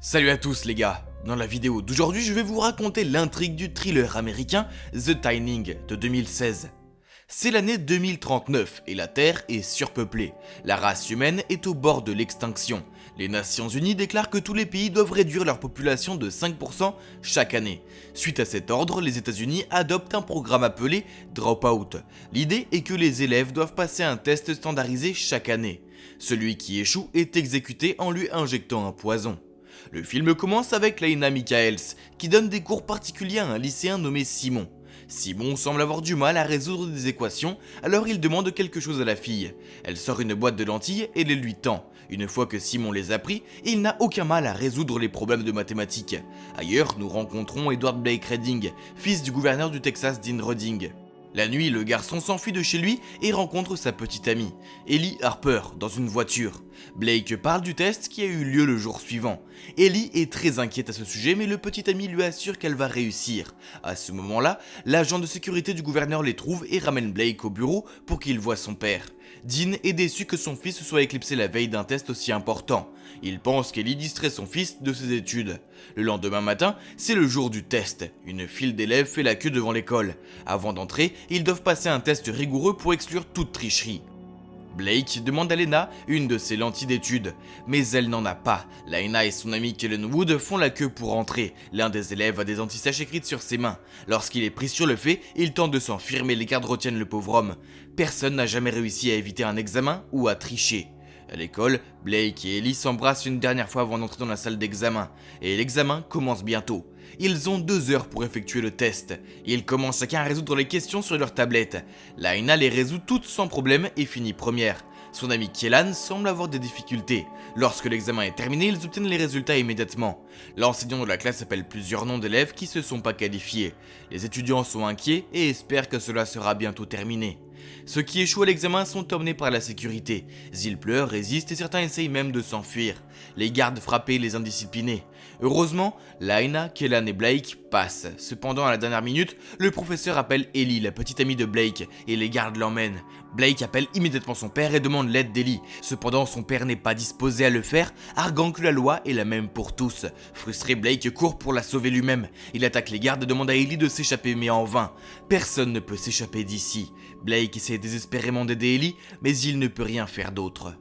Salut à tous les gars. Dans la vidéo d'aujourd'hui, je vais vous raconter l'intrigue du thriller américain The Shining de 2016. C'est l'année 2039 et la Terre est surpeuplée. La race humaine est au bord de l'extinction. Les Nations Unies déclarent que tous les pays doivent réduire leur population de 5% chaque année. Suite à cet ordre, les États-Unis adoptent un programme appelé Dropout. L'idée est que les élèves doivent passer un test standardisé chaque année. Celui qui échoue est exécuté en lui injectant un poison. Le film commence avec Laina Michaels, qui donne des cours particuliers à un lycéen nommé Simon. Simon semble avoir du mal à résoudre des équations, alors il demande quelque chose à la fille. Elle sort une boîte de lentilles et les lui tend. Une fois que Simon les a pris, il n'a aucun mal à résoudre les problèmes de mathématiques. Ailleurs, nous rencontrons Edward Blake Redding, fils du gouverneur du Texas Dean Rudding. La nuit, le garçon s'enfuit de chez lui et rencontre sa petite amie, Ellie Harper, dans une voiture. Blake parle du test qui a eu lieu le jour suivant. Ellie est très inquiète à ce sujet, mais le petit ami lui assure qu'elle va réussir. À ce moment-là, l'agent de sécurité du gouverneur les trouve et ramène Blake au bureau pour qu'il voie son père. Dean est déçu que son fils soit éclipsé la veille d'un test aussi important. Il pense qu'Ellie distrait son fils de ses études. Le lendemain matin, c'est le jour du test. Une file d'élèves fait la queue devant l'école. Avant d'entrer, ils doivent passer un test rigoureux pour exclure toute tricherie. Blake demande à Lena une de ses lentilles d'études, mais elle n'en a pas. Lena et son ami Kellen Wood font la queue pour entrer. L'un des élèves a des antisèches écrites sur ses mains. Lorsqu'il est pris sur le fait, il tente de s'enfuir mais les gardes retiennent le pauvre homme. Personne n'a jamais réussi à éviter un examen ou à tricher. À l'école, Blake et Ellie s'embrassent une dernière fois avant d'entrer dans la salle d'examen, et l'examen commence bientôt. Ils ont 2 heures pour effectuer le test. Ils commencent chacun à résoudre les questions sur leur tablette. Laina les résout toutes sans problème et finit première. Son ami Kellan semble avoir des difficultés. Lorsque l'examen est terminé, ils obtiennent les résultats immédiatement. L'enseignant de la classe appelle plusieurs noms d'élèves qui se sont pas qualifiés. Les étudiants sont inquiets et espèrent que cela sera bientôt terminé. Ceux qui échouent à l'examen sont emmenés par la sécurité. Ils pleurent, résistent et certains essayent même de s'enfuir. Les gardes frappés les indisciplinés. Heureusement, Laina, Kellan et Blake passent. Cependant, à la dernière minute, le professeur appelle Ellie, la petite amie de Blake, et les gardes l'emmènent. Blake appelle immédiatement son père et demande l'aide d'Ellie. Cependant, son père n'est pas disposé à le faire, arguant que la loi est la même pour tous. Frustré, Blake court pour la sauver lui-même. Il attaque les gardes et demande à Ellie de s'échapper, mais en vain. Personne ne peut s'échapper d'ici. Blake essaie désespérément d'aider Ellie, mais il ne peut rien faire d'autre.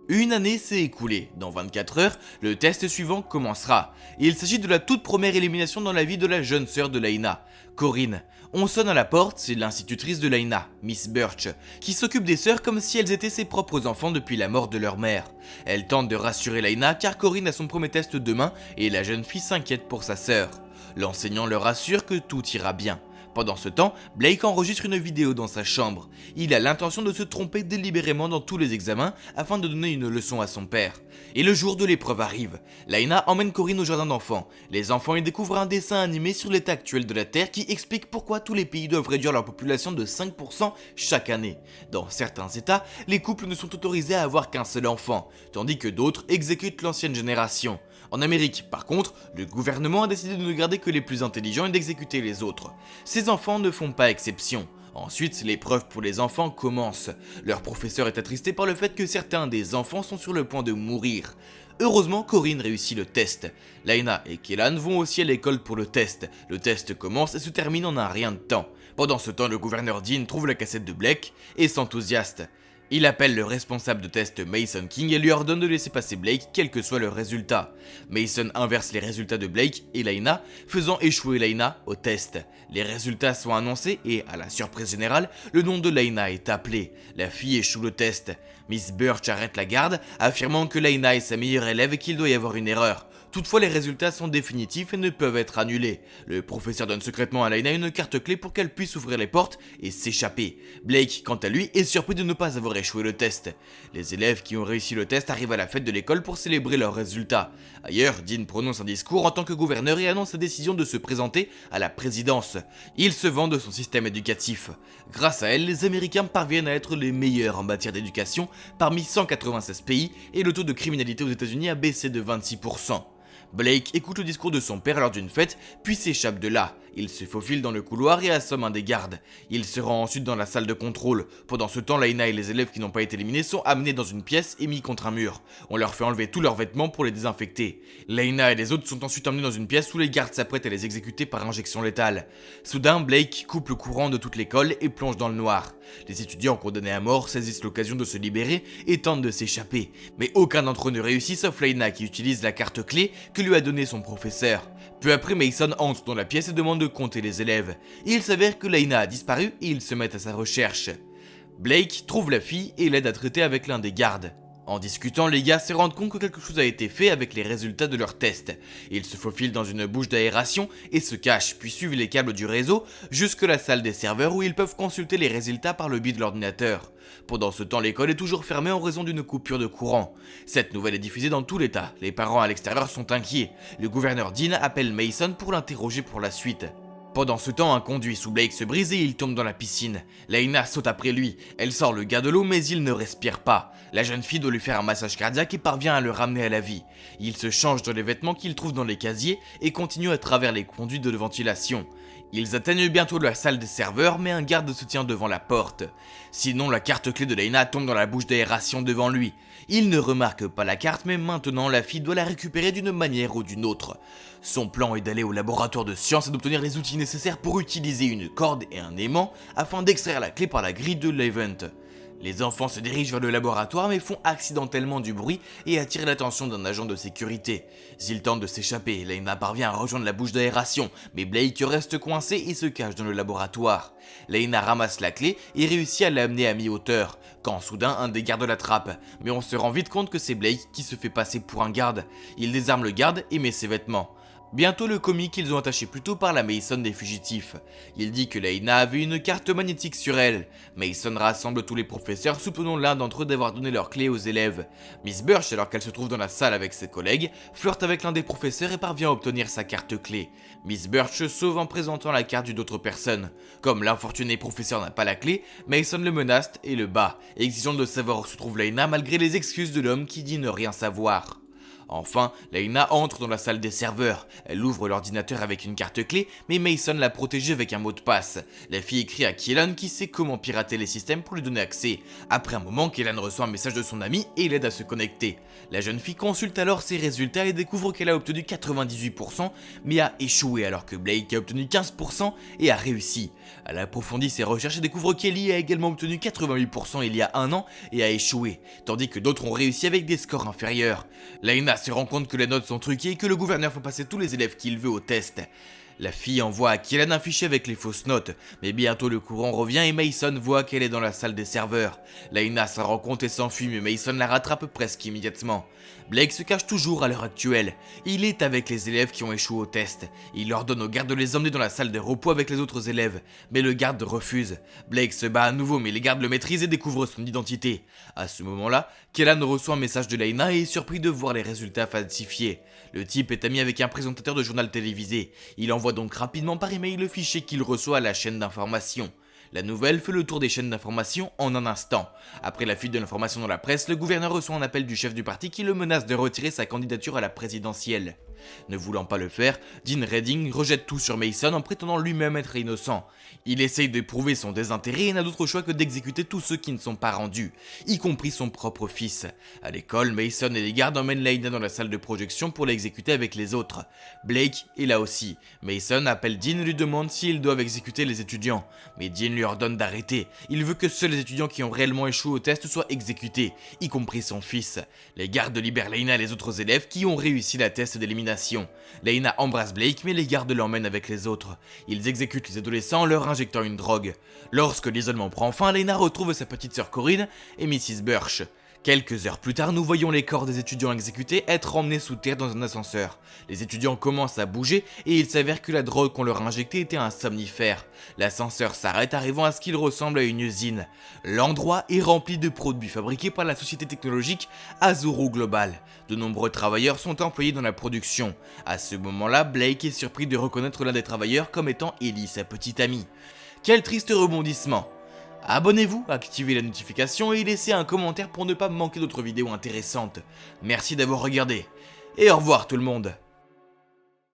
Une année s'est écoulée. Dans 24 heures, le test suivant commencera. Il s'agit de la toute première élimination dans la vie de la jeune sœur de Laina, Corinne. On sonne à la porte, c'est l'institutrice de Laina, Miss Birch, qui s'occupe des sœurs comme si elles étaient ses propres enfants depuis la mort de leur mère. Elle tente de rassurer Laina car Corinne a son premier test demain et la jeune fille s'inquiète pour sa sœur. L'enseignant leur assure que tout ira bien. Pendant ce temps, Blake enregistre une vidéo dans sa chambre. Il a l'intention de se tromper délibérément dans tous les examens afin de donner une leçon à son père. Et le jour de l'épreuve arrive. Laina emmène Corinne au jardin d'enfants. Les enfants y découvrent un dessin animé sur l'état actuel de la Terre qui explique pourquoi tous les pays doivent réduire leur population de 5% chaque année. Dans certains états, les couples ne sont autorisés à avoir qu'un seul enfant, tandis que d'autres exécutent l'ancienne génération. En Amérique, par contre, le gouvernement a décidé de ne garder que les plus intelligents et d'exécuter les autres. Ces enfants ne font pas exception. Ensuite, l'épreuve pour les enfants commence. Leur professeur est attristé par le fait que certains des enfants sont sur le point de mourir. Heureusement, Corinne réussit le test. Laina et Kellan vont aussi à l'école pour le test. Le test commence et se termine en un rien de temps. Pendant ce temps, le gouverneur Dean trouve la cassette de Blake et s'enthousiaste. Il appelle le responsable de test Mason King et lui ordonne de laisser passer Blake quel que soit le résultat. Mason inverse les résultats de Blake et Laina, faisant échouer Laina au test. Les résultats sont annoncés et, à la surprise générale, le nom de Laina est appelé. La fille échoue le test. Miss Birch arrête la garde, affirmant que Laina est sa meilleure élève et qu'il doit y avoir une erreur. Toutefois, les résultats sont définitifs et ne peuvent être annulés. Le professeur donne secrètement à Laina une carte clé pour qu'elle puisse ouvrir les portes et s'échapper. Blake, quant à lui, est surpris de ne pas avoir échoué le test. Les élèves qui ont réussi le test arrivent à la fête de l'école pour célébrer leurs résultats. Ailleurs, Dean prononce un discours en tant que gouverneur et annonce sa décision de se présenter à la présidence. Il se vend de son système éducatif. Grâce à elle, les Américains parviennent à être les meilleurs en matière d'éducation parmi 196 pays et le taux de criminalité aux États-Unis a baissé de 26%. Blake écoute le discours de son père lors d'une fête, puis s'échappe de là. Il se faufile dans le couloir et assomme un des gardes. Il se rend ensuite dans la salle de contrôle. Pendant ce temps, Lena et les élèves qui n'ont pas été éliminés sont amenés dans une pièce et mis contre un mur. On leur fait enlever tous leurs vêtements pour les désinfecter. Lena et les autres sont ensuite emmenés dans une pièce où les gardes s'apprêtent à les exécuter par injection létale. Soudain, Blake coupe le courant de toute l'école et plonge dans le noir. Les étudiants condamnés à mort saisissent l'occasion de se libérer et tentent de s'échapper. Mais aucun d'entre eux ne réussit sauf Lena qui utilise la carte clé que lui a donnée son professeur. Peu après, Mason entre dans la pièce et demande de compter les élèves. Il s'avère que Lena a disparu et ils se mettent à sa recherche. Blake trouve la fille et l'aide à traiter avec l'un des gardes. En discutant, les gars se rendent compte que quelque chose a été fait avec les résultats de leurs tests. Ils se faufilent dans une bouche d'aération et se cachent, puis suivent les câbles du réseau jusque la salle des serveurs où ils peuvent consulter les résultats par le biais de l'ordinateur. Pendant ce temps, l'école est toujours fermée en raison d'une coupure de courant. Cette nouvelle est diffusée dans tout l'État. Les parents à l'extérieur sont inquiets. Le gouverneur Dean appelle Mason pour l'interroger pour la suite. Pendant ce temps, un conduit sous Blake se brise et il tombe dans la piscine. Lena saute après lui. Elle sort le gars de l'eau mais il ne respire pas. La jeune fille doit lui faire un massage cardiaque et parvient à le ramener à la vie. Il se change dans les vêtements qu'il trouve dans les casiers et continue à travers les conduits de ventilation. Ils atteignent bientôt la salle des serveurs mais un garde se tient devant la porte. Sinon, la carte clé de Lena tombe dans la bouche d'aération devant lui. Il ne remarque pas la carte mais maintenant la fille doit la récupérer d'une manière ou d'une autre. Son plan est d'aller au laboratoire de sciences et d'obtenir les outils nécessaires pour utiliser une corde et un aimant afin d'extraire la clé par la grille de l'Event. Les enfants se dirigent vers le laboratoire mais font accidentellement du bruit et attirent l'attention d'un agent de sécurité. S'ils tentent de s'échapper, Lena parvient à rejoindre la bouche d'aération, mais Blake reste coincé et se cache dans le laboratoire. Lena ramasse la clé et réussit à l'amener à mi-hauteur, quand soudain un des gardes l'attrape, mais on se rend vite compte que c'est Blake qui se fait passer pour un garde. Il désarme le garde et met ses vêtements. Bientôt le comique qu'ils ont attaché plus tôt par la Mason des fugitifs. Il dit que Lena avait une carte magnétique sur elle. Mason rassemble tous les professeurs soupçonnant l'un d'entre eux d'avoir donné leur clé aux élèves. Miss Birch, alors qu'elle se trouve dans la salle avec ses collègues, flirte avec l'un des professeurs et parvient à obtenir sa carte clé. Miss Birch se sauve en présentant la carte d'une autre personne. Comme l'infortuné professeur n'a pas la clé, Mason le menace et le bat, exigeant de savoir où se trouve Lena malgré les excuses de l'homme qui dit ne rien savoir. Enfin, Lena entre dans la salle des serveurs. Elle ouvre l'ordinateur avec une carte clé, mais Mason l'a protégée avec un mot de passe. La fille écrit à Kellan qui sait comment pirater les systèmes pour lui donner accès. Après un moment, Kellan reçoit un message de son ami et l'aide à se connecter. La jeune fille consulte alors ses résultats et découvre qu'elle a obtenu 98%, mais a échoué alors que Blake a obtenu 15% et a réussi. Elle approfondit ses recherches et découvre qu'Ellie a également obtenu 88% il y a un an et a échoué, tandis que d'autres ont réussi avec des scores inférieurs. Lena se rend compte que les notes sont truquées et que le gouverneur fait passer tous les élèves qu'il veut au test. La fille envoie à Kellan un fichier avec les fausses notes, mais bientôt le courant revient et Mason voit qu'elle est dans la salle des serveurs. Lena s'en rend compte et s'enfuit, mais Mason la rattrape presque immédiatement. Blake se cache toujours à l'heure actuelle. Il est avec les élèves qui ont échoué au test. Il ordonne au garde de les emmener dans la salle de repos avec les autres élèves, mais le garde refuse. Blake se bat à nouveau, mais les gardes le maîtrisent et découvrent son identité. À ce moment-là, Kellan reçoit un message de Lena et est surpris de voir les résultats falsifiés. Le type est ami avec un présentateur de journal télévisé. Il envoie donc rapidement par email le fichier qu'il reçoit à la chaîne d'information. La nouvelle fait le tour des chaînes d'information en un instant. Après la fuite de l'information dans la presse, le gouverneur reçoit un appel du chef du parti qui le menace de retirer sa candidature à la présidentielle. Ne voulant pas le faire, Dean Redding rejette tout sur Mason en prétendant lui-même être innocent. Il essaye de prouver son désintérêt et n'a d'autre choix que d'exécuter tous ceux qui ne sont pas rendus, y compris son propre fils. À l'école, Mason et les gardes emmènent Lena dans la salle de projection pour l'exécuter avec les autres. Blake est là aussi. Mason appelle Dean et lui demande s'ils doivent exécuter les étudiants. Mais Dean lui ordonne d'arrêter. Il veut que seuls les étudiants qui ont réellement échoué au test soient exécutés, y compris son fils. Les gardes libèrent Lena et les autres élèves qui ont réussi la test d'élimination. Lena embrasse Blake mais les gardes l'emmènent avec les autres. Ils exécutent les adolescents en leur injectant une drogue. Lorsque l'isolement prend fin, Lena retrouve sa petite sœur Corinne et Mrs. Birch. Quelques heures plus tard, nous voyons les corps des étudiants exécutés être emmenés sous terre dans un ascenseur. Les étudiants commencent à bouger et il s'avère que la drogue qu'on leur a injectée était un somnifère. L'ascenseur s'arrête arrivant à ce qu'il ressemble à une usine. L'endroit est rempli de produits fabriqués par la société technologique Azuro Global. De nombreux travailleurs sont employés dans la production. À ce moment-là, Blake est surpris de reconnaître l'un des travailleurs comme étant Ellie, sa petite amie. Quel triste rebondissement! Abonnez-vous, activez la notification et laissez un commentaire pour ne pas manquer d'autres vidéos intéressantes. Merci d'avoir regardé, et au revoir tout le monde.